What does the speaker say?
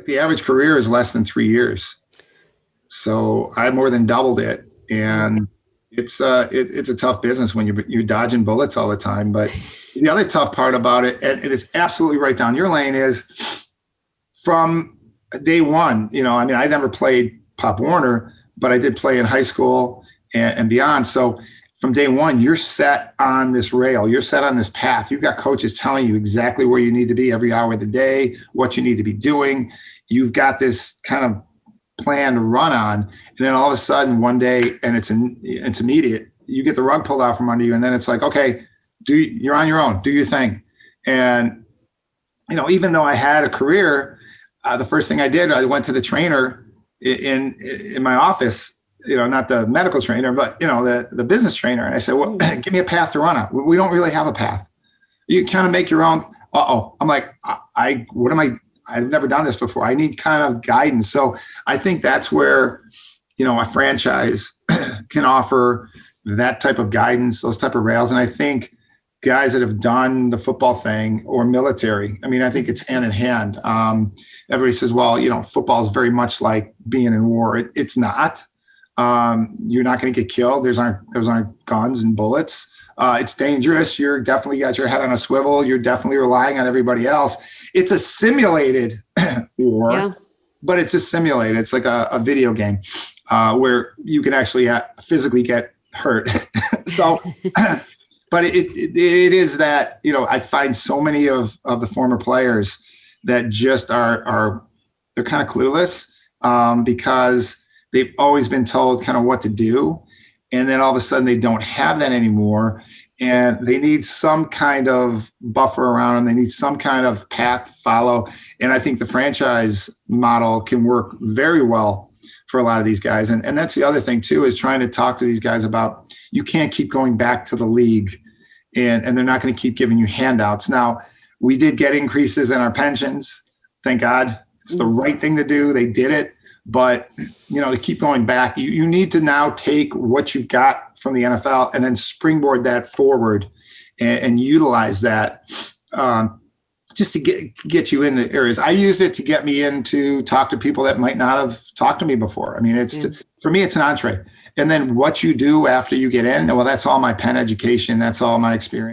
The average career is less than 3 years. So I more than doubled it. And it's a tough business when you're dodging bullets all the time. But the other tough part about it, and it's absolutely right down your lane, is from day one, I mean, I never played Pop Warner, but I did play in high school and beyond. So from day one, you're set on this rail. You're set on this path. You've got coaches telling you exactly where you need to be every hour of the day, what you need to be doing. You've got this kind of plan to run on. And then all of a sudden one day, and it's immediate, you get the rug pulled out from under you. And then it's like, okay, you're on your own, do your thing. And, even though I had a career, the first thing I did, I went to the trainer in my office, not the medical trainer, but, the business trainer. And I said, well, give me a path to run on. We don't really have a path. You kind of make your own. I'm like, I've never done this before. I need kind of guidance. So I think that's where, a franchise can offer that type of guidance, those type of rails. And I think guys that have done the football thing or military, I mean, I think it's hand in hand. Everybody says, well, football is very much like being in war. It's not. You're not going to get killed. Those aren't guns and bullets. It's dangerous. You're definitely got your head on a swivel. You're definitely relying on everybody else. It's a simulated war, but it's a simulated. It's like a video game where you can actually physically get hurt. So, but it is that, I find so many of the former players that just they're kind of clueless because they've always been told kind of what to do. And then all of a sudden they don't have that anymore. And they need some kind of buffer around them. They need some kind of path to follow. And I think the franchise model can work very well for a lot of these guys. And that's the other thing too, is trying to talk to these guys about, you can't keep going back to the league and they're not going to keep giving you handouts. Now, we did get increases in our pensions. Thank God. It's the right thing to do. They did it. But, to keep going back, you need to now take what you've got from the NFL and then springboard that forward and utilize that just to get you into areas. I used it to get me in to talk to people that might not have talked to me before. I mean, for me, it's an entree. And then what you do after you get in, well, that's all my Penn education. That's all my experience.